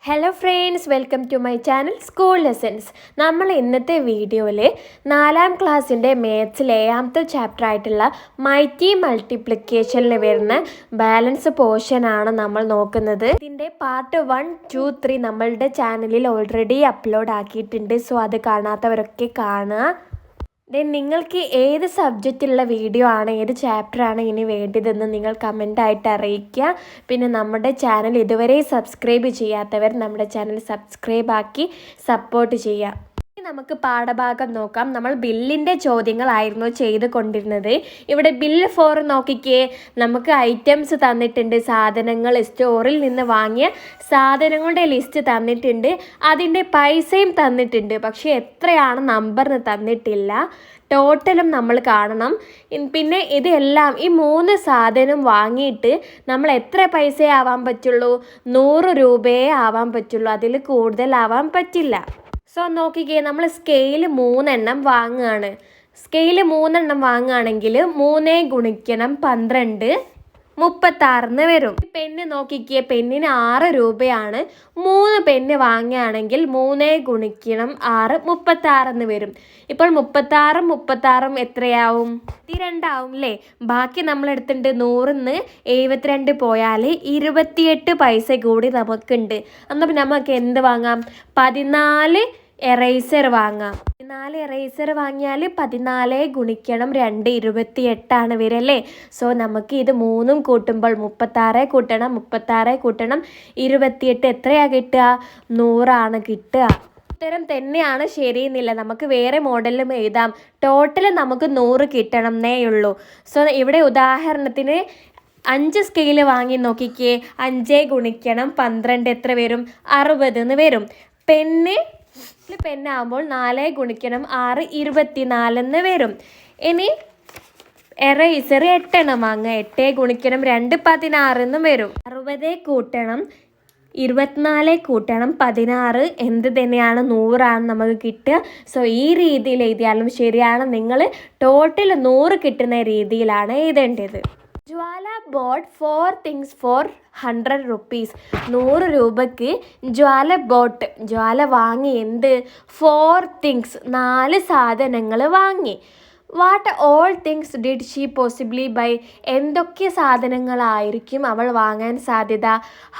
Hello friends, welcome to my channel school lessons. നമ്മൾ ഇന്നത്തെ വീഡിയോയിൽ 4ാം ക്ലാസ്സിൻ്റെ മാത്സിലെ 7ാമത്തെ ചാപ്റ്റർ ആയിട്ടുള്ള മൈറ്റി മൾട്ടിപ്ലിക്കേഷനിൽ വരുന്ന ബാലൻസ് പോർഷനാണ് നമ്മൾ നോക്കുന്നത്. ഇതിൻ്റെ പാർട്ട് 1, 2, 3 നമ്മളുടെ ചാനലിൽ ഓൾറെഡി അപ്ലോഡ് ആക്കിയിട്ടുണ്ട്. സോ അത് കാണാത്തവരൊക്കെ കാണുക. നിങ്ങൾക്ക് ഏത് സബ്ജക്റ്റിലുള്ള വീഡിയോ ആണ്, ഏത് ചാപ്റ്ററാണ് ഇനി വേണ്ടതെന്ന് നിങ്ങൾ കമൻ്റായിട്ട് അറിയിക്കുക. പിന്നെ നമ്മുടെ ചാനൽ ഇതുവരെ സബ്സ്ക്രൈബ് ചെയ്യാത്തവർ നമ്മുടെ ചാനൽ സബ്സ്ക്രൈബ് ആക്കി സപ്പോർട്ട് ചെയ്യുക. നമുക്ക് പാഠഭാഗം നോക്കാം. നമ്മൾ ബില്ലിൻ്റെ ചോദ്യങ്ങളായിരുന്നു ചെയ്ത് കൊണ്ടിരുന്നത്. ഇവിടെ ബില്ല് 4 നോക്കിക്കേ. നമുക്ക് ഐറ്റംസ് തന്നിട്ടുണ്ട്, സാധനങ്ങൾ, സ്റ്റോറിൽ നിന്ന് വാങ്ങിയ സാധനങ്ങളുടെ ലിസ്റ്റ് തന്നിട്ടുണ്ട്, അതിൻ്റെ പൈസയും തന്നിട്ടുണ്ട്. പക്ഷേ എത്രയാണ് നമ്പറിന് തന്നിട്ടില്ല. ടോട്ടലും നമ്മൾ കാണണം. പിന്നെ ഇതെല്ലാം ഈ 3 സാധനം വാങ്ങിയിട്ട് നമ്മൾ എത്ര പൈസയെ ആവാൻ പറ്റുള്ളൂ? 100 രൂപയെ ആവാൻ പറ്റുള്ളൂ. അതിൽ കൂടുതലാവാൻ പറ്റില്ല. സോ നോക്കിക്കേ, നമ്മൾ സ്കെയിൽ 3 എണ്ണം വാങ്ങുകയാണ്. സ്കെയിൽ 3 എണ്ണം വാങ്ങുകയാണെങ്കിൽ 3 ഗുണിക്കണം 12 36 വരും. പെന്ന് നോക്കിക്കേ, പെന്നിന് 6 രൂപയാണ്. 3 പെന്ന് വാങ്ങുകയാണെങ്കിൽ 3 ഗുണിക്കണം 6 36 വരും. ഇപ്പോൾ 36 എത്രയാവും? 22 ആവും അല്ലേ? ബാക്കി നമ്മൾ എടുത്തിട്ടുണ്ട് 100ന്ന് 72 പോയാൽ 28 പൈസ കൂടി നമുക്കുണ്ട്. എന്നാൽ നമുക്ക് എന്ത് വാങ്ങാം? 14 എറൈസർ വാങ്ങാം. 14 എറൈസർ വാങ്ങിയാൽ 14 ഗുണിക്കണം 2 28 വരല്ലേ? സോ നമുക്ക് ഇത് 3 കൂട്ടുമ്പോൾ 36 കൂട്ടണം 28 എത്രയാണ് കിട്ടുക? 100 കിട്ടുക. ഉത്തരം തന്നെയാണ് ശരിയെന്നില്ല. നമുക്ക് വേറെ മോഡലിലും എഴുതാം. ടോട്ടൽ നമുക്ക് 100 കിട്ടണം എന്നേ ഉള്ളൂ. സോ ഇവിടെ ഉദാഹരണത്തിന് 5 സ്കെയിൽ വാങ്ങി നോക്കിക്കേ. 5 ഗുണിക്കണം 12 എത്ര വരും? 60 വരും. പെന്നാകുമ്പോൾ 4 ഗുണിക്കണം 6 24 വരും. ഇനി എറൈസർ 8 എണ്ണം വാങ്ങുക. 8 ഗുണിക്കണം 2 16 വരും. 60 കൂട്ടണം 24 കൂട്ടണം 16 എന്ത് തന്നെയാണ്? 100 നമുക്ക് കിട്ടുക. സോ ഈ രീതിയിൽ എഴുതിയാലും ശരിയാണ്. നിങ്ങൾ ടോട്ടൽ 100 കിട്ടുന്ന രീതിയിലാണ് എഴുതേണ്ടത്. ജ്വാല ബോട്ട് 4 തിങ്സ് ഫോർ 100 റുപ്പീസ്. 100 രൂപയ്ക്ക് ജ്വാല വാങ്ങി. എന്ത്? 4 തിങ്സ് 4 സാധനങ്ങൾ വാങ്ങി. What all things did she possibly buy? എന്തൊക്കെ സാധനങ്ങളായിരിക്കും അവൾ വാങ്ങാൻ സാധ്യത?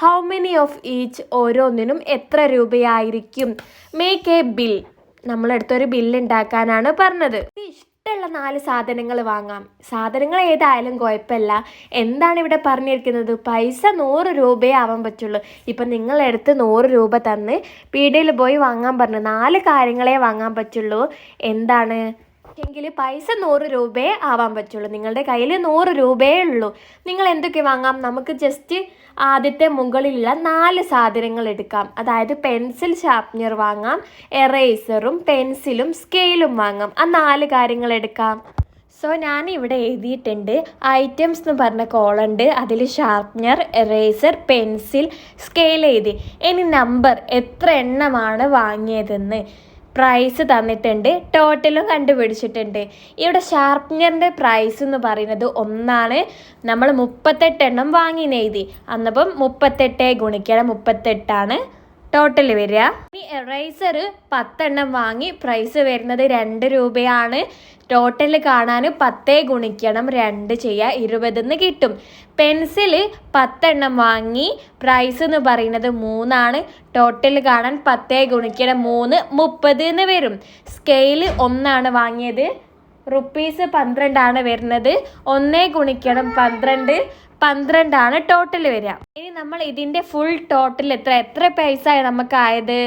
How many of each? ഓരോന്നിനും എത്ര രൂപയായിരിക്കും? Make a bill. നമ്മളടുത്തൊരു ബില്ല് ഉണ്ടാക്കാനാണ് പറഞ്ഞത്. ഇഷ്ടമുള്ള 4 സാധനങ്ങൾ വാങ്ങാം. സാധനങ്ങൾ ഏതായാലും കുഴപ്പമില്ല. എന്താണ് ഇവിടെ പറഞ്ഞിരിക്കുന്നത്? പൈസ 100 രൂപയേ ആവാൻ പറ്റുള്ളൂ. ഇപ്പം നിങ്ങളെടുത്ത് 100 രൂപ തന്ന് പീടികയിൽ പോയി വാങ്ങാൻ പറഞ്ഞു. 4 കാര്യങ്ങളെ വാങ്ങാൻ പറ്റുള്ളൂ. എന്താണ് എങ്കിൽ പൈസ 100 രൂപയേ ആവാൻ പറ്റുള്ളൂ. നിങ്ങളുടെ കയ്യിൽ 100 രൂപയേ ഉള്ളൂ. നിങ്ങൾ എന്തൊക്കെ വാങ്ങാം? നമുക്ക് ജസ്റ്റ് ആദ്യത്തെ മുകളിലുള്ള 4 സാധനങ്ങൾ എടുക്കാം. അതായത് പെൻസിൽ, ഷാർപ്നർ വാങ്ങാം, എറേസറും പെൻസിലും സ്കെയിലും വാങ്ങാം. ആ 4 കാര്യങ്ങൾ എടുക്കാം. സോ ഞാൻ ഇവിടെ എഴുതിയിട്ടുണ്ട്. ഐറ്റംസ് എന്ന് പറഞ്ഞ കോളുണ്ട്. അതിൽ ഷാർപ്നർ, എറേസർ, പെൻസിൽ, സ്കെയിൽ എഴുതി. ഇനി നമ്പർ എത്ര എണ്ണമാണ് വാങ്ങിയതെന്ന് പ്രൈസ് തന്നിട്ടുണ്ട്. ടോട്ടലും കണ്ടുപിടിച്ചിട്ടുണ്ട്. ഇവിടെ ഷാർപ്നറിൻ്റെ പ്രൈസ് എന്ന് പറയുന്നത് 1. നമ്മൾ 38 എണ്ണം വാങ്ങിയെന്ന് എഴുതി. അന്നപ്പം 38 ഗുണിക്കണം 38 ടോട്ടൽ വരിക. ഈ എറൈസർ 10 എണ്ണം വാങ്ങി. പ്രൈസ് വരുന്നത് 2 രൂപയാണ്. ടോട്ടൽ കാണാൻ 10 ഗുണിക്കണം 2 ചെയ്യുക, 20 കിട്ടും. പെൻസിൽ 10 എണ്ണം വാങ്ങി. പ്രൈസ് എന്ന് പറയുന്നത് 3. ടോട്ടൽ കാണാൻ 10 ഗുണിക്കണം 3 30 വരും. സ്കെയിൽ 1 വാങ്ങിയത്. റുപ്പീസ് 12 വരുന്നത്. 1 ഗുണിക്കണം 12 ടോട്ടൽ വരിക. ഇനി നമ്മൾ ഇതിൻ്റെ ഫുൾ ടോട്ടൽ എത്ര പൈസ നമുക്കായത്?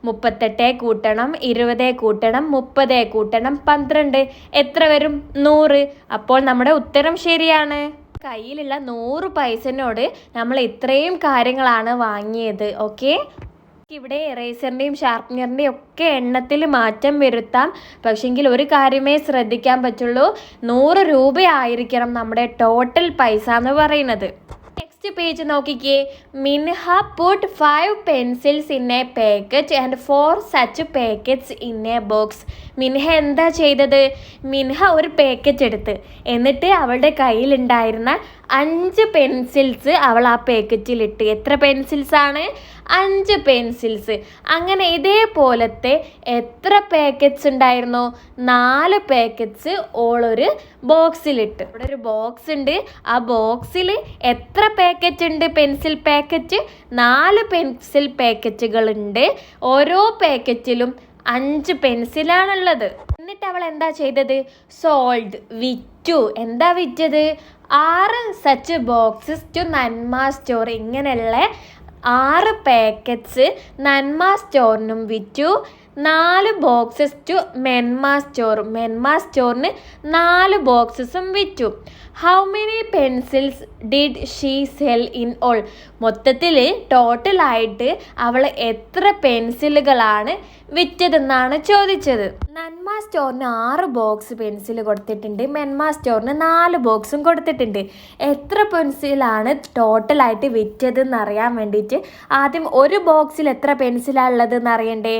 38 കൂട്ടണം 20 കൂട്ടണം 30 കൂട്ടണം 12 എത്ര വരും? 100. അപ്പോൾ നമ്മുടെ ഉത്തരം ശരിയാണ്. കയ്യിലുള്ള 100 പൈസനോട് നമ്മൾ ഇത്രയും കാര്യങ്ങളാണ് വാങ്ങിയത്. ഓക്കെ. ഇവിടെ എറേസറിൻ്റെയും ഷാർപ്നറിൻ്റെയും ഒക്കെ എണ്ണത്തിൽ മാറ്റം വരുത്താം. പക്ഷെങ്കിൽ ഒരു കാര്യമേ ശ്രദ്ധിക്കാൻ പറ്റുള്ളൂ. 100 രൂപയായിരിക്കണം നമ്മുടെ ടോട്ടൽ പൈസ എന്ന് പറയുന്നത്. നെക്സ്റ്റ് പേജ് നോക്കിക്കേ. Minha put 5 pencils in a packet and 4 such packets in a box. Minha എന്താ ചെയ്തത്? മിൻഹ ഒരു പാക്കറ്റ് എടുത്ത് എന്നിട്ട് അവളുടെ കയ്യിലുണ്ടായിരുന്ന 5 പെൻസിൽസ് അവൾ ആ പാക്കറ്റിലിട്ട്. എത്ര പെൻസിൽസാണ്? 5 പെൻസിൽസ്. അങ്ങനെ ഇതേപോലത്തെ എത്ര പാക്കറ്റ്സ് ഉണ്ടായിരുന്നു? 4 പാക്കറ്റ്സ് ഓളൊരു ബോക്സിലിട്ട്. ഇവിടെ ഒരു ബോക്സ് ഉണ്ട്. ആ ബോക്സിൽ എത്ര പാക്കറ്റ് ഉണ്ട്? പെൻസിൽ പാക്കറ്റ് 4 പെൻസിൽ പാക്കറ്റുകളുണ്ട്. ഓരോ പാക്കറ്റിലും 5 പെൻസിലാണുള്ളത്. എന്നിട്ട് അവൾ എന്താ ചെയ്തത്? സോൾഡ്, വിറ്റു. എന്താ വിറ്റത്? 6 such boxes to Nanma store. ഇങ്ങനെയുള്ള 6 പാക്കറ്റ്സ് നന്മ സ്റ്റോറിനും വിറ്റു. 4 boxes to Menma store. Menma സ്റ്റോറിന് 4 ബോക്സസും വിറ്റു. How many pencils did she cell in all? മൊത്തത്തിൽ ടോട്ടലായിട്ട് അവൾ എത്ര പെൻസിലുകളാണ് വിറ്റതെന്നാണ് ചോദിച്ചത്. നന്മ സ്റ്റോറിന് 6 ബോക്സ് പെൻസിൽ കൊടുത്തിട്ടുണ്ട്. മെൻമ സ്റ്റോറിന് 4 ബോക്സും കൊടുത്തിട്ടുണ്ട്. എത്ര പെൻസിലാണ് ടോട്ടലായിട്ട് വിറ്റതെന്ന് അറിയാൻ വേണ്ടിയിട്ട് ആദ്യം ഒരു ബോക്സിൽ എത്ര പെൻസിലാണ് ഉള്ളതെന്ന് അറിയണ്ടേ?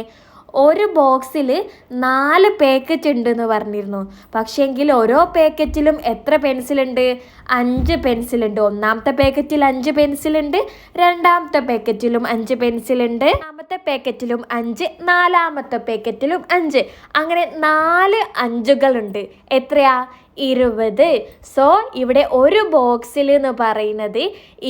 ഒരു ബോക്സിൽ 4 പാക്കറ്റ് ഉണ്ടെന്ന് പറഞ്ഞിരുന്നു. പക്ഷേങ്കിൽ ഓരോ പാക്കറ്റിലും എത്ര പെൻസിലുണ്ട്? 5 പെൻസിലുണ്ട്. ഒന്നാമത്തെ പാക്കറ്റിൽ 5 പെൻസിലുണ്ട്, രണ്ടാമത്തെ പാക്കറ്റിലും 5 പെൻസിലുണ്ട്, മൂന്നാമത്തെ പാക്കറ്റിലും 5, നാലാമത്തെ പാക്കറ്റിലും 5. അങ്ങനെ 4 5കളുണ്ട്. എത്രയാ? 20. സോ ഇവിടെ ഒരു ബോക്സിൽ എന്ന് പറയുന്നത്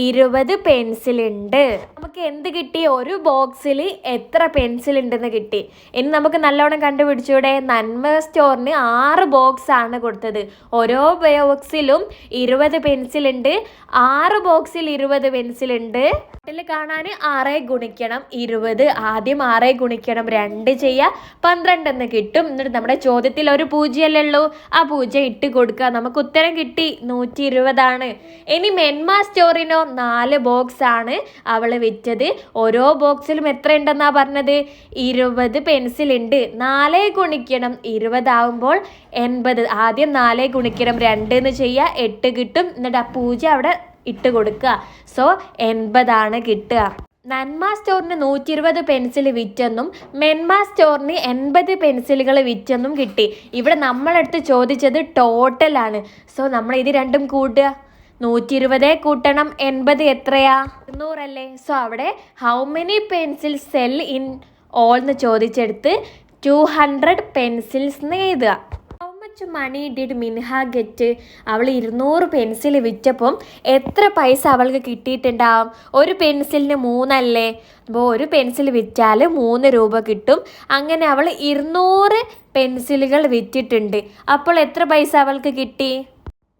20 പെൻസിലുണ്ട്. നമുക്ക് എന്ത് കിട്ടി? ഒരു ബോക്സിൽ എത്ര പെൻസിൽ ഉണ്ടെന്ന് കിട്ടി. ഇനി നമുക്ക് നല്ലോണം കണ്ടുപിടിച്ചൂടെ? നന്മ സ്റ്റോറിന് 6 ബോക്സ് ആണ് കൊടുത്തത്. ഓരോ ബോക്സിലും 20 പെൻസിലുണ്ട്. 6 ബോക്സിൽ 20 പെൻസിലുണ്ട്. ഇതിൽ കാണാൻ 6 ഗുണിക്കണം 20. ആദ്യം 6 ഗുണിക്കണം 2 ചെയ്യുക, 12 എന്ന് കിട്ടും. എന്നിട്ട് നമ്മുടെ ചോദ്യത്തിൽ ഒരു 0 ഉള്ളൂ. ആ 0 ഇട്ട് കൊടുക്കുക. നമുക്ക് ഉത്തരം കിട്ടി, 120 ആണ്. ഇനി മെൻമ സ്റ്റോറിനോ 4 ബോക്സ് ആണ് അവൾ വിറ്റത്. ഓരോ ബോക്സിലും എത്ര ഉണ്ടെന്നാ പറഞ്ഞത്? 20 പെൻസിൽ ഉണ്ട്. 4 ഗുണിക്കണം 20 ആവുമ്പോൾ 80. ആദ്യം 4 ഗുണിക്കണം 2 എന്ന് ചെയ്യുക, 8 കിട്ടും. എന്നിട്ട് ആ 0 അവിടെ ഇട്ട് കൊടുക്കുക. സോ 80 കിട്ടുക. നന്മ സ്റ്റോറിന് 120 പെൻസിൽ വിറ്റെന്നും മെൻമ സ്റ്റോറിന് 80 പെൻസിലുകൾ വിറ്റെന്നും കിട്ടി. ഇവിടെ നമ്മളെടുത്ത് ചോദിച്ചത് ടോട്ടലാണ്. സോ നമ്മൾ ഇത് രണ്ടും കൂട്ടുക. 120 കൂട്ടണം 80 എത്രയാ? 200 അല്ലേ? സോ അവിടെ how many pencil sell in all എന്ന് ചോദിച്ചെടുത്ത് 200 പെൻസിൽസ് എന്ന് എഴുതുക. Money did Minha get? അവൾ 200 പെൻസിൽ വിറ്റപ്പം എത്ര പൈസ അവൾക്ക് കിട്ടിയിട്ടുണ്ടാവും? ഒരു പെൻസിലിന് 3 അല്ലേ? അപ്പോൾ ഒരു പെൻസിൽ വിറ്റാൽ 3 രൂപ കിട്ടും. അങ്ങനെ അവൾ 200 പെൻസിലുകൾ വിറ്റിട്ടുണ്ട്. അപ്പോൾ എത്ര പൈസ അവൾക്ക് കിട്ടി?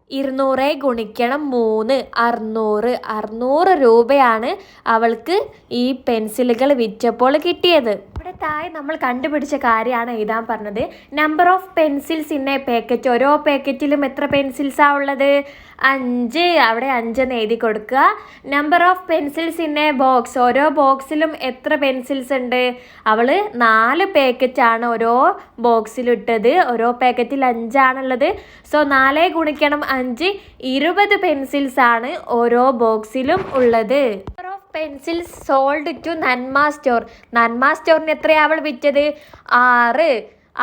200 ഗുണിക്കണം 3, 600. 600 രൂപയാണ് അവൾക്ക് ഈ പെൻസിലുകൾ വിറ്റപ്പോൾ കിട്ടിയത്. ഇവിടെ താഴെ നമ്മൾ കണ്ടുപിടിച്ച കാര്യമാണ് എഴുതാൻ പറഞ്ഞത്. Number of pencils in a packet. ഓരോ പാക്കറ്റിലും എത്ര പെൻസിൽസാണ് ഉള്ളത്? 5. അവിടെ 5 എന്ന് എഴുതി കൊടുക്കുക. Number of pencils in a box. ഓരോ ബോക്സിലും എത്ര പെൻസിൽസ് ഉണ്ട്? അവൾ 4 പാക്കറ്റാണ് ഓരോ ബോക്സിലിട്ടത്. ഓരോ പാക്കറ്റിൽ 5 ആണുള്ളത്. സോ 4 ഗുണിക്കണം 5, 20 പെൻസിൽസ് ആണ് ഓരോ ബോക്സിലും ഉള്ളത്. Number of pencils sold to Nanma store. Nanma സ്റ്റോറിന് എത്രയാണ് അവൾ വിറ്റത്?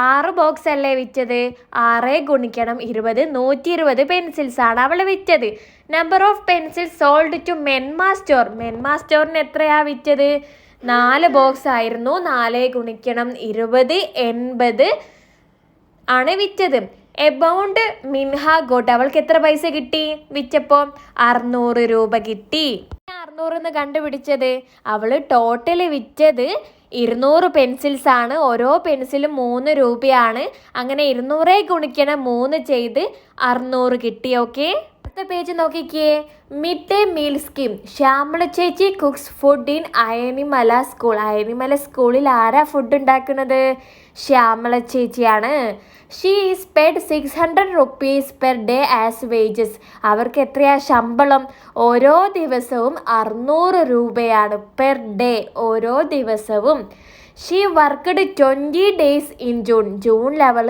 6 ബോക്സ് അല്ലേ വിറ്റത്? 6 ഗുണിക്കണം 20, 120 പെൻസിൽസ് ആണ് അവൾ വിറ്റത്. Number of pencils sold to Menma store. Menma സ്റ്റോറിന് എത്രയാ വിറ്റത്? 4 ബോക്സ് ആയിരുന്നു. 4 ഗുണിക്കണം 20, 80 ആണ് വിറ്റത്. എബൗണ്ട് മിൻഹ ഗോട്ട്. അവൾക്ക് എത്ര പൈസ കിട്ടി വിറ്റപ്പോൾ? 600 രൂപ കിട്ടി. 600 എന്ന് കണ്ടുപിടിച്ചത്? അവൾ ടോട്ടൽ വിറ്റത് 200 പെൻസിൽസ് ആണ്. ഓരോ പെൻസിലും 3 രൂപയാണ്. അങ്ങനെ 200 ഗുണിക്കണം 3 ചെയ്ത് 600 കിട്ടി. ഓക്കെ, അടുത്ത പേജ് നോക്കിക്കേ. Mid day meal scheme. Shyamala ചേച്ചി കുക്സ് ഫുഡ് ഇൻ അയനിമല സ്കൂൾ. അയനിമല സ്കൂളിൽ ആരാ ഫുഡ് ഉണ്ടാക്കുന്നത്? ശ്യാമള ചേച്ചിയാണ്. She is paid 600 rupees per day as wages. അവർക്ക് എത്രയാ ശമ്പളം? ഓരോ ദിവസവും 600 രൂപയാണ്. പെർ ഡേ, ഓരോ ദിവസവും. She worked 20 days in June. ജൂണിൽ അവൾ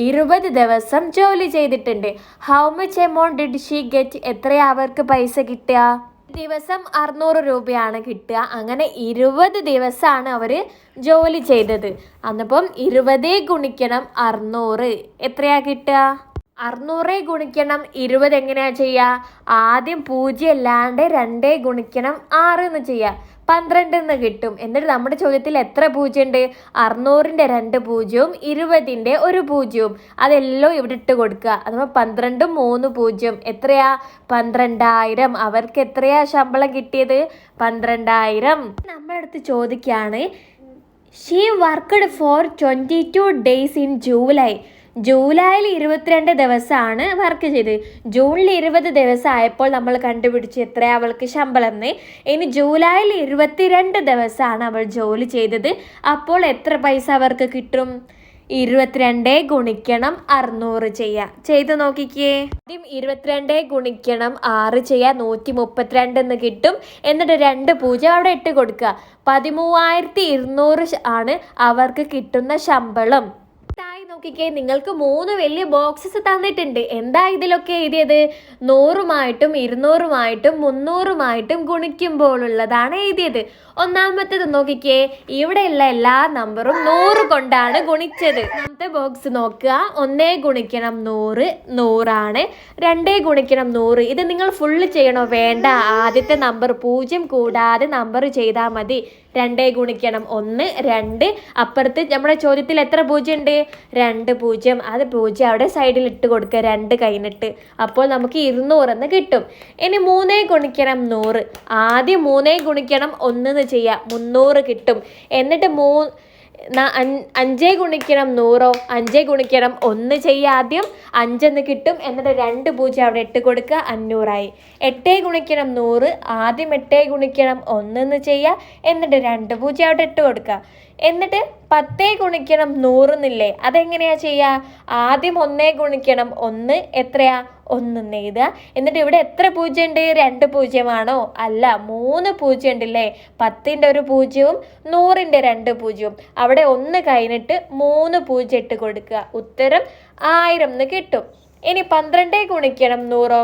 20 ദിവസം ജോലി ചെയ്തിട്ടുണ്ട്. How much amount did she get? എത്രയാ അവർക്ക് പൈസ കിട്ടുക? ദിവസം 600 രൂപയാണ് കിട്ടുക. അങ്ങനെ 20 ദിവസമാണ് അവർ ജോലി ചെയ്തത്. അന്നപ്പം 20 ഗുണിക്കണം 600 എത്രയാ കിട്ടുക? 600 ഗുണിക്കണം 20 എങ്ങനെയാ ചെയ്യുക? ആദ്യം 0 അല്ലാണ്ട് 2 ഗുണിക്കണം 6 എന്ന് ചെയ്യുക. 12 എന്ന് കിട്ടും. എന്നിട്ട് നമ്മുടെ ചോദ്യത്തിൽ എത്ര 0 ഉണ്ട്? 600ന്റെ 2 പൂജ്യവും 20ന്റെ 1 പൂജ്യവും. അതെല്ലാം ഇവിടെ ഇട്ട് കൊടുക്കുക. അഥവാ 12ഉം 3 പൂജ്യം എത്രയാ? 12,000. അവർക്ക് എത്രയാ ശമ്പളം കിട്ടിയത്? 12,000. നമ്മുടെ അടുത്ത് ചോദിക്കുകയാണ്, she worked for 22 days in July. ജൂലൈയിൽ 22 ദിവസമാണ് വർക്ക് ചെയ്തത്. ജൂണിൽ 20 ദിവസം ആയപ്പോൾ നമ്മൾ കണ്ടുപിടിച്ച് എത്രയാ അവൾക്ക് ശമ്പളം എന്ന്. ഇനി ജൂലൈയിൽ 22 ദിവസമാണ് അവൾ ജോലി ചെയ്തത്. അപ്പോൾ എത്ര പൈസ അവർക്ക് കിട്ടും? 22 ഗുണിക്കണം 600 ചെയ്യാം. ചെയ്ത് നോക്കിക്കേ. ആദ്യം 22 ഗുണിക്കണം 6 ചെയ്യാം. 132 എന്ന് കിട്ടും. എന്നിട്ട് 2 പൂജ്യം അവിടെ ഇട്ട് കൊടുക്കുക. 13,200 ആണ് അവർക്ക് കിട്ടുന്ന ശമ്പളം. നോക്കിക്കേ, നിങ്ങൾക്ക് 3 വലിയ ബോക്സസ് തന്നിട്ടുണ്ട്. എന്താ ഇതിലൊക്കെ എഴുതിയത്? 100മായിട്ടും 200മായിട്ടും 300മായിട്ടും ഗുണിക്കുമ്പോഴുള്ളതാണ് എഴുതിയത്. ഒന്നാമത്തേത് നോക്കിക്കേ, ഇവിടെയുള്ള എല്ലാ നമ്പറും 100 കൊണ്ടാണ് ഗുണിച്ചത്. ഒന്നാമത്തെ ബോക്സ് നോക്കുക. 1 ഗുണിക്കണം 100 100 ആണ്. 2 ഗുണിക്കണം 100. ഇത് നിങ്ങൾ ഫുള്ള് ചെയ്യണോ? വേണ്ട. ആദ്യത്തെ നമ്പർ 0 കൂടാതെ നമ്പർ ചെയ്താൽ മതി. 2 ഗുണിക്കണം 1 2. അപ്പുറത്ത് നമ്മുടെ ചോദ്യത്തിൽ എത്ര 0 ഉണ്ട്? 2 പൂജ്യം. അത് 0 അവിടെ സൈഡിൽ ഇട്ട് കൊടുക്കുക 2 കഴിഞ്ഞിട്ട്. അപ്പോൾ നമുക്ക് 200 എന്ന് കിട്ടും. ഇനി 3 ഗുണിക്കണം 100. ആദ്യം 3 ഗുണിക്കണം 1 എന്ന് ചെയ്യാം. 300 കിട്ടും. എന്നിട്ട് 5 ഗുണിക്കണം 100. 5 ഗുണിക്കണം 1 ചെയ്യുക. ആദ്യം 5 എന്ന് കിട്ടും. എന്നിട്ട് 2 പൂജ്യം അവിടെ ഇട്ട് കൊടുക്കുക. 500 ആയി. 8 ഗുണിക്കണം 100. ആദ്യം 8 ഗുണിക്കണം 1 എന്ന് ചെയ്യുക. എന്നിട്ട് 2 പൂജ്യം അവിടെ ഇട്ട് കൊടുക്കുക. എന്നിട്ട് 10 ഗുണിക്കണം 100 എന്നില്ലേ? അതെങ്ങനെയാ ചെയ്യുക? ആദ്യം 1 ഗുണിക്കണം 1 എത്രയാ? 1 എന്ന് എഴുതുക. എന്നിട്ട് ഇവിടെ എത്ര 0 ഉണ്ട്? 2 പൂജ്യമാണോ? അല്ല, 3 പൂജ്യം ഉണ്ടല്ലേ? 10ന്റെ 1 പൂജ്യവും 100ന്റെ 2 പൂജ്യവും. അവിടെ 1 കഴിഞ്ഞിട്ട് 3 പൂജ്യം ഇട്ട് കൊടുക്കുക. ഉത്തരം 1000 എന്ന് കിട്ടും. ഇനി 12 ഗുണിക്കണം 100.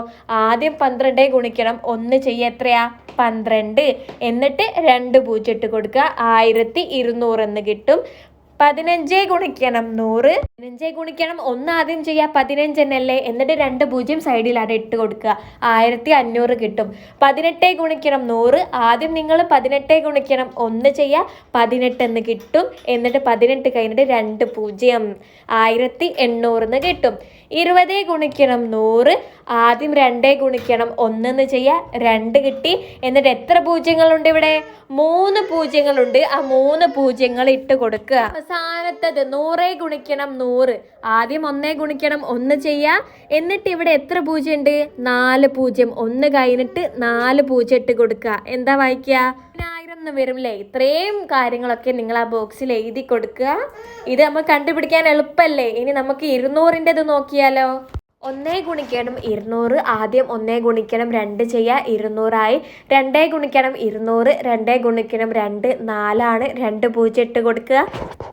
ആദ്യം 12 ഗുണിക്കണം 1 ചെയ്യുക. എത്രയാ? 12. എന്നിട്ട് 2 പൂജ്യം ഇട്ട് കൊടുക്കുക. 1200 എന്ന് കിട്ടും. 15 ഗുണിക്കണം 100. 15 ഗുണിക്കണം 1 ആദ്യം ചെയ്യുക. 15 തന്നെയല്ലേ? എന്നിട്ട് 2 പൂജ്യം സൈഡിൽ അവിടെ ഇട്ട് കൊടുക്കുക. 1500 കിട്ടും. 18 ഗുണിക്കണം 100. ആദ്യം നിങ്ങൾ 18 ഗുണിക്കണം 1 ചെയ്യുക. 18 എന്ന് കിട്ടും. എന്നിട്ട് 18 കഴിഞ്ഞിട്ട് 2 പൂജ്യം. 1800 എന്ന് കിട്ടും. 20 ഗുണിക്കണം 100. ആദ്യം 2 ഗുണിക്കണം 1 എന്ന് ചെയ്യുക. 2 കിട്ടി. എന്നിട്ട് എത്ര പൂജ്യങ്ങളുണ്ട് ഇവിടെ? 3 പൂജ്യങ്ങളുണ്ട്. ആ 3 പൂജ്യങ്ങൾ ഇട്ട് കൊടുക്കുക. അവസാനത്തത് 100 ഗുണിക്കണം 100. ആദ്യം 1 ഗുണിക്കണം 1 ചെയ്യുക. എന്നിട്ട് ഇവിടെ എത്ര പൂജ്യം ഉണ്ട്? 4 പൂജ്യം. 1 കഴിഞ്ഞിട്ട് 4 പൂജ്യം ഇട്ട് കൊടുക്കുക. എന്താ വായിക്കുക? 1000 എന്ന് വരും അല്ലേ? ഇത്രയും കാര്യങ്ങളൊക്കെ നിങ്ങൾ ആ ബോക്സിൽ എഴുതി കൊടുക്കുക. ഇത് നമുക്ക് കണ്ടുപിടിക്കാൻ എളുപ്പമല്ലേ? ഇനി നമുക്ക് 200ൻ്റെത് നോക്കിയാലോ? 1 ഗുണിക്കണം 200. ആദ്യം 1 ഗുണിക്കണം 2 ചെയ്യുക. 200 ആയി. 2 ഗുണിക്കണം 200. 2 ഗുണിക്കണം 2 4 ആണ്. 2 പൂജ്യം ഇട്ട് കൊടുക്കുക.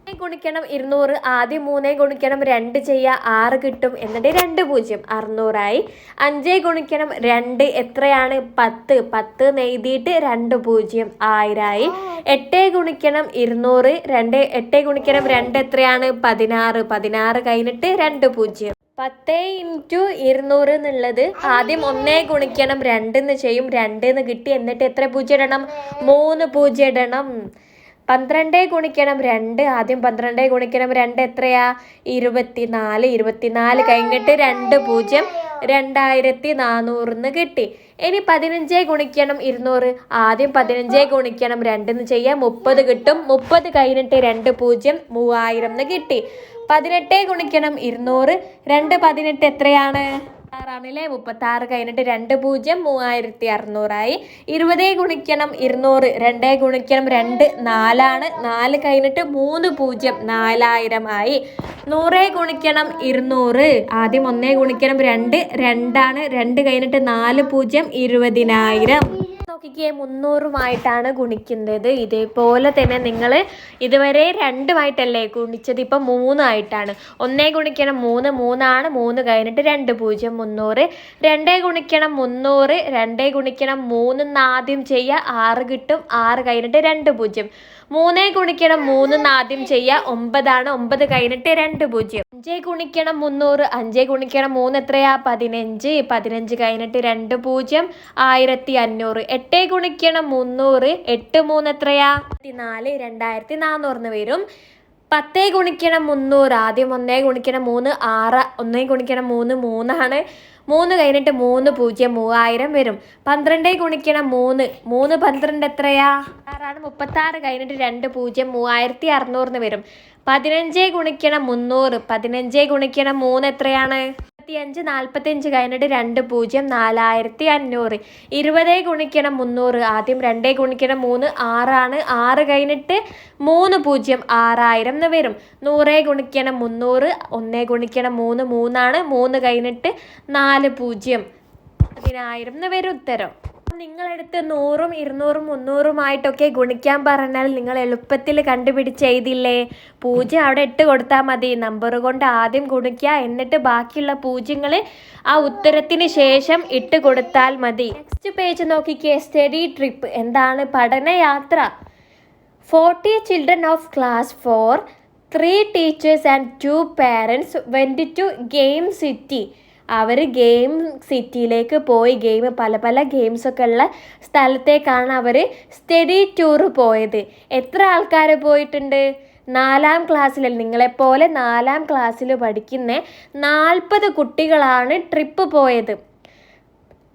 1 ഗുണിക്കണം 200. ആദ്യം 3 ഗുണിക്കണം 2 ചെയ്യുക. 6 കിട്ടും. എന്നിട്ട് 2 പൂജ്യം. 600 ആയി. 5 ഗുണിക്കണം 2 എത്രയാണ്? 10. 10 എഴുതിയിട്ട് 2 പൂജ്യം. 1000 ആയി. 8 ഗുണിക്കണം 200. 8 ഗുണിക്കണം 2 എത്രയാണ്? 16. 16 കഴിഞ്ഞിട്ട് 2 പൂജ്യം. 10 × 200 എന്നുള്ളത് ആദ്യം 1 ഗുണിക്കണം 2 എന്ന് ചെയ്യും. 2 എന്ന് കിട്ടി. എന്നിട്ട് എത്ര പൂജ്യം ഇടണം? 3 പൂജ്യം ഇടണം. 12 ഗുണിക്കണം 2. ആദ്യം 12 ഗുണിക്കണം 2 എത്രയാ? 24. 24 കഴിഞ്ഞിട്ട് 2 പൂജ്യം. 2400 എന്ന് കിട്ടി. ഇനി 15 ഗുണിക്കണം 200. ആദ്യം 15 ഗുണിക്കണം 2 എന്ന് ചെയ്യാം. 30 കിട്ടും. 30 കഴിഞ്ഞിട്ട് 2 പൂജ്യം. 3000 എന്ന് കിട്ടി. 18 ഗുണിക്കണം 200. 2 18 എത്രയാണ്? 6 36 കഴിഞ്ഞിട്ട് 2 പൂജ്യം. 3600 ആയി. 20 ഗുണിക്കണം 200. 2 ഗുണിക്കണം 2 4 ആണ്. 4 കഴിഞ്ഞിട്ട് 3 പൂജ്യം. 4000 ആയി. 100 ഗുണിക്കണം 200. ആദ്യം 1 ഗുണിക്കണം 2 2 ആണ്. 2 കഴിഞ്ഞിട്ട് 4 പൂജ്യം. 20000. നോക്കിക്കേ, 300മായിട്ടാണ് ഗുണിക്കുന്നത്. ഇതേപോലെ തന്നെ നിങ്ങൾ ഇതുവരെ 2മായിട്ടല്ലേ ഗുണിച്ചത്? ഇപ്പം 3 ആയിട്ടാണ്. 1 ഗുണിക്കണം 3 3 ആണ്. 3 കഴിഞ്ഞിട്ട് 2 പൂജ്യം. 300. 2 ഗുണിക്കണം 300. 2 ഗുണിക്കണം 3 എന്ന് ആദ്യം ചെയ്യുക. 6 കിട്ടും. 6 കഴിഞ്ഞിട്ട് 2 പൂജ്യം. 3 ഗുണിക്കണം 3 ആദ്യം ചെയ്യുക, 9 9 കഴിഞ്ഞിട്ട് 2 0. 5 ഗുണിക്കണം 300, 5 ഗുണിക്കണം 3 എത്രയാ 15, 15 കഴിഞ്ഞിട്ട് 2 0 1500. 8 ഗുണിക്കണം 300, 8 3 എത്രയാ 4 2400 വരും. 10 ഗുണിക്കണം 300, ആദ്യം 1 ഗുണിക്കണം 3 6, 1 ഗുണിക്കണം 3 3 ആണ്, 3 കഴിഞ്ഞിട്ട് 3 0 3000 വരും. 12 ഗുണിക്കണം 3 3 12 എത്രയാ 6 36 കഴിഞ്ഞിട്ട് 2 0 3600 വരും. 15 ഗുണിക്കണം 300, 15 ഗുണിക്കണം 3 എത്രയാണ് 45 45 കഴിഞ്ഞിട്ട് 2 0 4500. 20 ഗുണിക്കണം 300, ആദ്യം 2 ഗുണിക്കണം 3 6 ആണ്, 6 കഴിഞ്ഞിട്ട് 3 0 6000 വരും. 100 ഗുണിക്കണം 300, 1 ഗുണിക്കണം 3 3 ആണ്, 3 കഴിഞ്ഞിട്ട് 4 0 10,000 വരും ഉത്തരം. നിങ്ങളെടുത്ത് 100 200 300 ഗുണിക്കാൻ പറഞ്ഞാൽ നിങ്ങൾ എളുപ്പത്തിൽ കണ്ടുപിടിച്ച് എഴുതില്ലേ? 0 അവിടെ ഇട്ട് കൊടുത്താൽ മതി. നമ്പർ കൊണ്ട് ആദ്യം ഗുണിക്കുക, എന്നിട്ട് ബാക്കിയുള്ള പൂജ്യങ്ങൾ ആ ഉത്തരത്തിന് ശേഷം ഇട്ട് കൊടുത്താൽ മതി. നെക്സ്റ്റ് പേജ് നോക്കിക്കേ. സ്റ്റഡി ട്രിപ്പ് എന്താണ്? പഠനയാത്ര. 40 children of class 4, 3 teachers and 2 parents went to Game City. അവർ ഗെയിം സിറ്റിയിലേക്ക് പോയി. പല പല ഗെയിംസൊക്കെ ഉള്ള സ്ഥലത്തേക്കാണ് അവർ സ്റ്റഡി ടൂർ പോയത്. എത്ര ആൾക്കാർ പോയിട്ടുണ്ട്? 4ാം ക്ലാസ്സിൽ, നിങ്ങളെപ്പോലെ 4ാം ക്ലാസ്സിൽ പഠിക്കുന്ന 40 കുട്ടികളാണ് ട്രിപ്പ് പോയത്.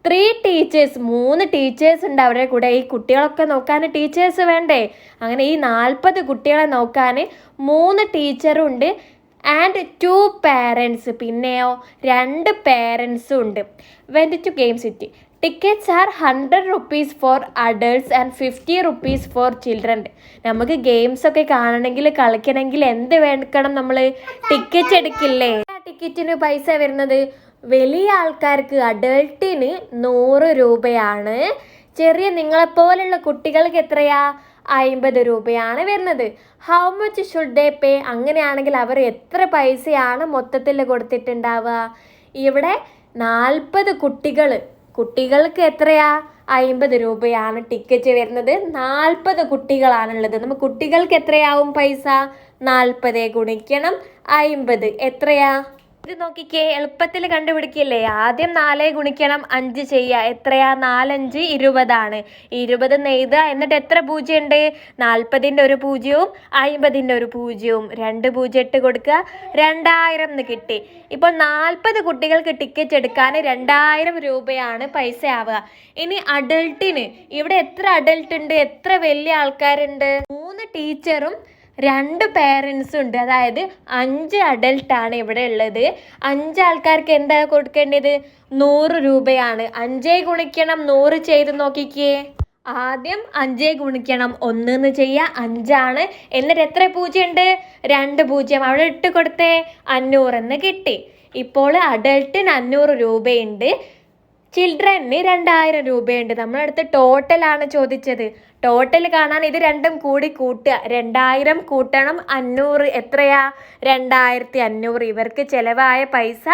3 ടീച്ചേഴ്സ്, 3 ടീച്ചേഴ്സ് ഉണ്ട് അവരുടെ കൂടെ. ഈ കുട്ടികളൊക്കെ നോക്കാൻ ടീച്ചേഴ്സ് വേണ്ടേ? അങ്ങനെ ഈ 40 കുട്ടികളെ നോക്കാൻ 3 ടീച്ചറും ഉണ്ട്. ആൻഡ് 2 പാരൻസ്, പിന്നെയോ 2 പാരൻസും ഉണ്ട്. Went to game city. Tickets are 100 rupees for adults and 50 rupees for children. നമുക്ക് ഗെയിംസ് ഒക്കെ കാണണമെങ്കിൽ കളിക്കണമെങ്കിൽ എന്ത് വേണം? നമ്മൾ ടിക്കറ്റ് എടുക്കില്ലേ? ആ ടിക്കറ്റിന് പൈസ വരുന്നത് വലിയ ആൾക്കാർക്ക് അഡൾട്ടിന് 100 രൂപയാണ്. ചെറിയ നിങ്ങളെപ്പോലുള്ള കുട്ടികൾക്ക് എത്രയാ 50 രൂപയാണ് വരുന്നത്. ഹൗ മച്ച് ഷുഡ് ദേ പേ? അങ്ങനെയാണെങ്കിൽ അവർ എത്ര പൈസയാണ് മൊത്തത്തിൽ കൊടുത്തിട്ടുണ്ടാവുക? ഇവിടെ 40 കുട്ടികൾക്ക് എത്രയാ 50 രൂപയാണ് ടിക്കറ്റ് വരുന്നത്. 40 കുട്ടികളാണുള്ളത്. നമുക്ക് കുട്ടികൾക്ക് എത്രയാവും പൈസ? 40 ഗുണിക്കണം 50 എത്രയാ? ഇത് നോക്കിക്കേ, എളുപ്പത്തിൽ കണ്ടുപിടിക്കില്ലേ? ആദ്യം 4 ഗുണിക്കണം 5 ചെയ്യുക. എത്രയാ? 4 5 20 ആണ്. 20 എഴുതുക. എന്നിട്ട് എത്ര പൂജ്യം ഉണ്ട്? 40ൻ്റെ ഒരു പൂജ്യവും 50ൻ്റെ ഒരു പൂജ്യവും, 2 0 ഇട്ട് കൊടുക്കുക. 2000 കിട്ടി. ഇപ്പോൾ 40 കുട്ടികൾക്ക് ടിക്കറ്റ് എടുക്കാൻ 2000 രൂപയാണ് പൈസ ആവുക. ഇനി അഡൾട്ടിന് ഇവിടെ എത്ര അഡൾട്ട് ഉണ്ട്? എത്ര വലിയ ആൾക്കാരുണ്ട്? 3 ടീച്ചറും 2 പേരൻസും ഉണ്ട്. അതായത് 5 അഡൽട്ടാണ് ഇവിടെ ഉള്ളത്. 5 ആൾക്കാർക്ക് എന്താ കൊടുക്കേണ്ടത്? 100 രൂപയാണ്. 5 ഗുണിക്കണം 100 ചെയ്ത് നോക്കിക്കേ. ആദ്യം 5 ഗുണിക്കണം 1 ചെയ്യുക. 5 ആണ്. എന്നിട്ട് എത്ര പൂജ്യം ഉണ്ട്? 2 0 അവിടെ ഇട്ട് കൊടുത്തേ. 500 കിട്ടി. ഇപ്പോൾ അഡൾട്ടിന് 500 രൂപയുണ്ട്, ചിൽഡ്രന് 2000 രൂപയുണ്ട്. നമ്മളടുത്ത് ടോട്ടലാണ് ചോദിച്ചത്. ടോട്ടൽ കാണാൻ ഇത് രണ്ടും കൂടി കൂട്ടുക. 2000 കൂട്ടണം 500 എത്രയാ? 2500. ഇവർക്ക് ചെലവായ പൈസ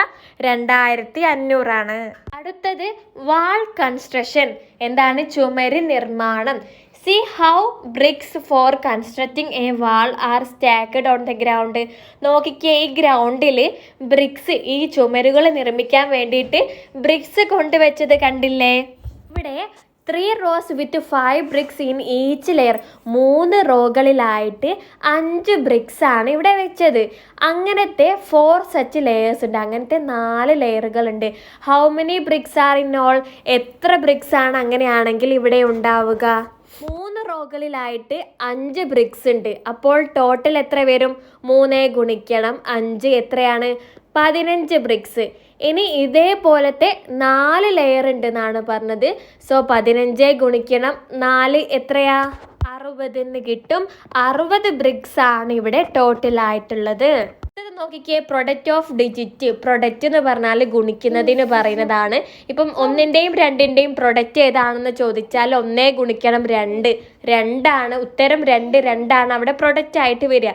2500 ആണ്. അടുത്തത് വാൾ കൺസ്ട്രക്ഷൻ. എന്താണ്? ചുമര് നിർമ്മാണം. See how bricks for constructing a wall are stacked on the ground. നോക്കിക്കേ, ഈ ഗ്രൗണ്ടിൽ ബ്രിക്സ്, ഈ ചുമരുകൾ നിർമ്മിക്കാൻ വേണ്ടിയിട്ട് ബ്രിക്സ് കൊണ്ടുവച്ചത് കണ്ടില്ലേ? ഇവിടെ 3 rows with 5 bricks in each layer. 3 റോകളിലായിട്ട് 5 BRICS ആണ് ഇവിടെ വെച്ചത്. അങ്ങനത്തെ 4 such layers ഉണ്ട്. അങ്ങനത്തെ 4 ലെയറുകളുണ്ട്. How many bricks are in all? എത്ര ബ്രിക്സ് ആണ് അങ്ങനെയാണെങ്കിൽ ഇവിടെ ഉണ്ടാവുക? 3 റോകളിലായിട്ട് 5 ബ്രിക്സ് ഉണ്ട്. അപ്പോൾ ടോട്ടൽ എത്ര വരും? 3 ഗുണിക്കണം 5 എത്രയാണ്? 15 ബ്രിക്സ്. ഇനി ഇതേപോലത്തെ 4 ലെയർ ഉണ്ട് എന്നാണ് പറഞ്ഞത്. സോ 15 ഗുണിക്കണം 4 എത്രയാ? 60 കിട്ടും. 60 ബ്രിക്സ് ആണ് ഇവിടെ ടോട്ടൽ ആയിട്ടുള്ളത്. നോക്കിക്കേ, പ്രൊഡക്റ്റ് ഓഫ് ഡിജിറ്റ്. പ്രൊഡക്റ്റ് എന്ന് പറഞ്ഞാൽ ഗുണിക്കുന്നതിന് പറയുന്നതാണ്. ഇപ്പം 1ൻ്റെയും 2ൻ്റെയും പ്രൊഡക്റ്റ് ഏതാണെന്ന് ചോദിച്ചാൽ 1 ഗുണിക്കണം 2 2 ആണ് ഉത്തരം. 2 2 ആണ് അവിടെ പ്രൊഡക്റ്റ് ആയിട്ട് വരിക.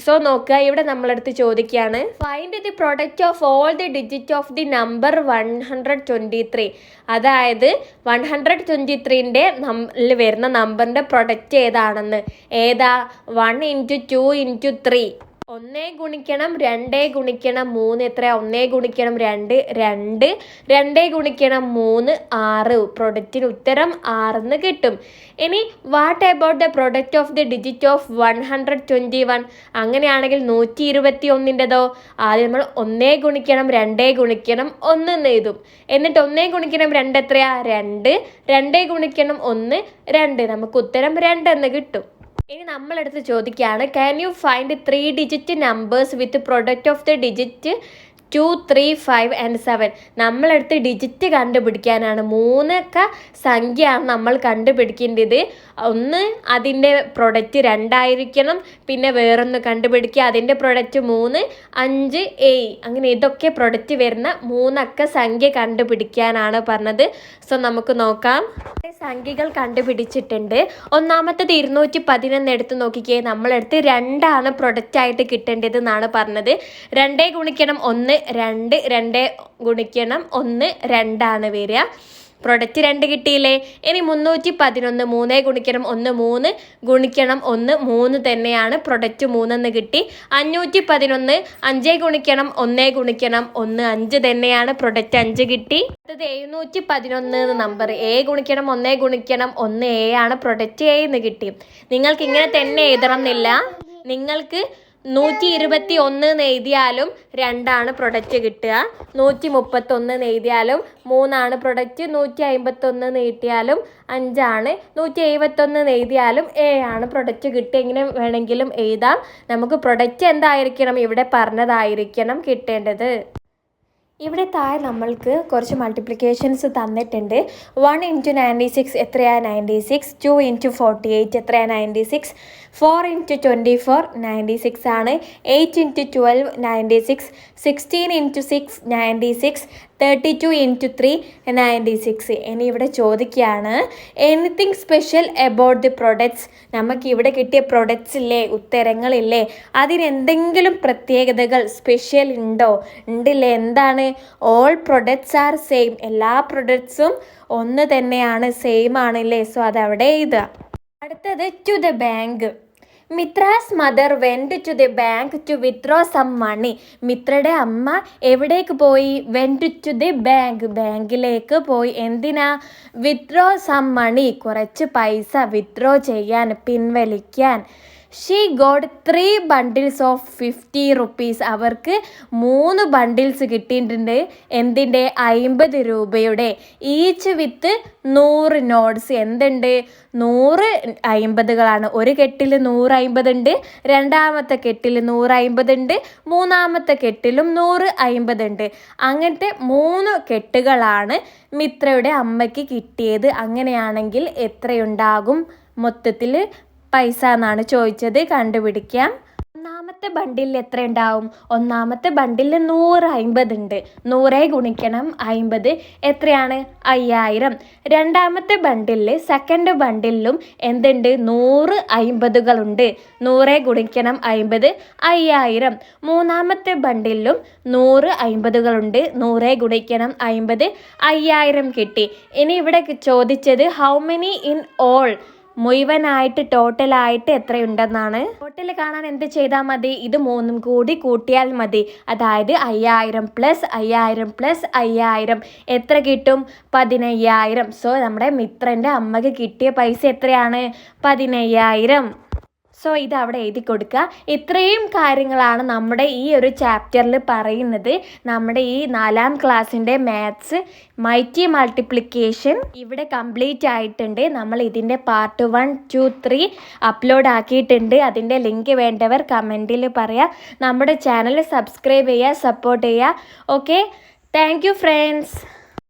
സോ നോക്കുക, ഇവിടെ നമ്മളടുത്ത് ചോദിക്കുകയാണ് find the product of all the digit of the number 123. അതായത് 123ൻ്റെ വരുന്ന നമ്പറിൻ്റെ പ്രൊഡക്റ്റ് ഏതാണെന്ന്. ഏതാ? 1 × 2 × 3. 1 ഗുണിക്കണം 2 ഗുണിക്കണം 3 എത്രയാ? 1 ഗുണിക്കണം 2 2, 2 ഗുണിക്കണം 3 6. പ്രൊഡക്റ്റിന് ഉത്തരം 6 കിട്ടും. ഇനി what about the product of the digit of 121? അങ്ങനെയാണെങ്കിൽ 121ൻ്റെതോ? ആദ്യം നമ്മൾ 1 ഗുണിക്കണം 2 ഗുണിക്കണം 1 എന്ന് എഴുതും. എന്നിട്ട് 1 ഗുണിക്കണം 2 എത്രയാ? 2, 2 ഗുണിക്കണം 1 2. നമുക്ക് ഉത്തരം 2 എന്ന് കിട്ടും. ഇനി നമ്മളടുത്ത് ചോദിക്കുകയാണ് can you find 3 digit numbers with product of the digit 2, 3, 5 and 7. നമ്മളടുത്ത് ഡിജിറ്റ് കണ്ടുപിടിക്കാനാണ്. 3 സംഖ്യയാണ് നമ്മൾ കണ്ടുപിടിക്കേണ്ടത്. ഒന്ന് അതിൻ്റെ പ്രൊഡക്റ്റ് 2 ആയിരിക്കണം. പിന്നെ വേറൊന്ന് കണ്ടുപിടിക്കുക, അതിൻ്റെ പ്രൊഡക്റ്റ് 3, 5, 7. അങ്ങനെ ഇതൊക്കെ പ്രൊഡക്റ്റ് വരുന്ന 3 സംഖ്യ കണ്ടുപിടിക്കാനാണ് പറഞ്ഞത്. സോ നമുക്ക് നോക്കാം. സംഖ്യകൾ കണ്ടുപിടിച്ചിട്ടുണ്ട്. ഒന്നാമത്തത് 211 എടുത്ത് നോക്കിക്കേ. നമ്മളെടുത്ത് 2 പ്രൊഡക്റ്റ് ആയിട്ട് കിട്ടേണ്ടത് എന്നാണ് പറഞ്ഞത്. 2 ഗുണിക്കണം 1 2, 2 ഗുണിക്കണം 1 2 വരിക. പ്രൊഡക്റ്റ് 2 കിട്ടിയില്ലേ? ഇനി 311 3 ഗുണിക്കണം 1 3 ഗുണിക്കണം 1 3 തന്നെയാണ്. പ്രൊഡക്റ്റ് 3 കിട്ടി. 511 5 ഗുണിക്കണം 1 ഗുണിക്കണം 1 5 തന്നെയാണ്. പ്രൊഡക്റ്റ് 5 കിട്ടി. അടുത്തത് 711 നമ്പർ. ഗുണിക്കണം 1 ഗുണിക്കണം 1 ആണ്. പ്രൊഡക്റ്റ് 7 കിട്ടി. നിങ്ങൾക്ക് ഇങ്ങനെ തന്നെ എഴുതണം എന്നില്ല. നിങ്ങൾക്ക് 121 എന്ന് എഴുതിയാലും 2 പ്രൊഡക്റ്റ് കിട്ടുക. 131 എഴുതിയാലും 3 പ്രൊഡക്റ്റ്. 151 എഴുതിയാലും 5. 171 എഴുതിയാലും 7 പ്രൊഡക്റ്റ് കിട്ടുക. എങ്ങനെ വേണമെങ്കിലും എഴുതാം. നമുക്ക് പ്രൊഡക്റ്റ് എന്തായിരിക്കണം? ഇവിടെ പറഞ്ഞതായിരിക്കണം കിട്ടേണ്ടത്. ഇവിടെ താഴെ നമ്മൾക്ക് കുറച്ച് മൾട്ടിപ്ലിക്കേഷൻസ് തന്നിട്ടുണ്ട്. 1 × 96 എത്രയാ? 96. 2 × 48 എത്രയാ? 96. 4 × 24 96 ആണ്. 8 × 12 96. 16 × 6 96. 32 × 3 96. ഇനി ഇവിടെ ചോദിക്കുകയാണ് anything special about the products. നമുക്ക് ഇവിടെ കിട്ടിയ പ്രൊഡക്ട്സ് ഇല്ലേ, ഉത്തരങ്ങളില്ലേ, അതിനെന്തെങ്കിലും പ്രത്യേകതകൾ സ്പെഷ്യൽ ഉണ്ടോ? ഉണ്ടില്ലേ? എന്താണ്? All products are same. എല്ലാ പ്രൊഡക്ട്സും ഒന്ന് തന്നെയാണ്, സെയിം ആണില്ലേ? സോ അതവിടെ എഴുതുക. അടുത്തത് to the bank. Mitra's mother went to the bank to withdraw some money. മിത്രയുടെ അമ്മ എവിടേക്ക് പോയി? Went to the bank. ബാങ്കിലേക്ക് പോയി. എന്തിനാ? Withdraw some money. കുറച്ച് പൈസ വിത്ഡ്രോ ചെയ്യാൻ, പിൻവലിക്കാൻ. She got 3 bundles of 50 rupees. അവർക്ക് 3 ബണ്ടിൽസ് കിട്ടിയിട്ടുണ്ട്. എന്തിൻ്റെ? 50 രൂപയുടെ. Each with 100 notes. എന്തുണ്ട്? 100 50കളാണ്. ഒരു കെട്ടിൽ 150 ഉണ്ട്. രണ്ടാമത്തെ കെട്ടിൽ 150 ഉണ്ട്. മൂന്നാമത്തെ കെട്ടിലും 150 ഉണ്ട്. അങ്ങനത്തെ 3 കെട്ടുകളാണ് മിത്രയുടെ അമ്മയ്ക്ക് കിട്ടിയത്. അങ്ങനെയാണെങ്കിൽ എത്രയുണ്ടാകും മൊത്തത്തിൽ പൈസ എന്നാണ് ചോദിച്ചത്. കണ്ടുപിടിക്കാം. ഒന്നാമത്തെ ബണ്ടിലിൽ എത്ര ഉണ്ടാവും? ഒന്നാമത്തെ ബണ്ടിലിൽ 150 ഉണ്ട്. 100 ഗുണിക്കണം 50 എത്രയാണ്? 5000. രണ്ടാമത്തെ ബണ്ടിലിൽ, സെക്കൻഡ് ബണ്ടിലും എന്തുണ്ട്? 100 50കളുണ്ട്. 100 ഗുണിക്കണം 50 5000. മൂന്നാമത്തെ ബണ്ടിലും 100 50കളുണ്ട്. 100 ഗുണിക്കണം 50 5000 കിട്ടി. ഇനി ഇവിടെ ചോദിച്ചത് ഹൗ മെനി ഇൻ ഓൾ. മുഴുവനായിട്ട് ടോട്ടലായിട്ട് എത്രയുണ്ടെന്നാണ്. ടോട്ടൽ കാണാൻ എന്ത് ചെയ്താൽ മതി? ഇത് 3 കൂടി കൂട്ടിയാൽ മതി. അതായത് 5000 + 5000 + 5000 എത്ര കിട്ടും? 15000. സോ നമ്മുടെ മിത്രൻ്റെ അമ്മക്ക് കിട്ടിയ പൈസ എത്രയാണ്? 15000. സോ ഇത് അവിടെ എഴുതി കൊടുക്കുക. ഇത്രയും കാര്യങ്ങളാണ് നമ്മുടെ ഈ ഒരു ചാപ്റ്ററിൽ പറയുന്നത്. നമ്മുടെ ഈ 4ാം ക്ലാസ്സിൻ്റെ മാത്സ് മൈറ്റി മൾട്ടിപ്ലിക്കേഷൻ ഇവിടെ കംപ്ലീറ്റ് ആയിട്ടുണ്ട്. നമ്മൾ ഇതിൻ്റെ പാർട്ട് 1, 2, 3 അപ്ലോഡ് ആക്കിയിട്ടുണ്ട്. അതിൻ്റെ ലിങ്ക് വേണ്ടവർ കമൻറ്റിൽ പറയുക. നമ്മുടെ ചാനൽ സബ്സ്ക്രൈബ് ചെയ്യുക, സപ്പോർട്ട് ചെയ്യുക. Okay, thank you friends.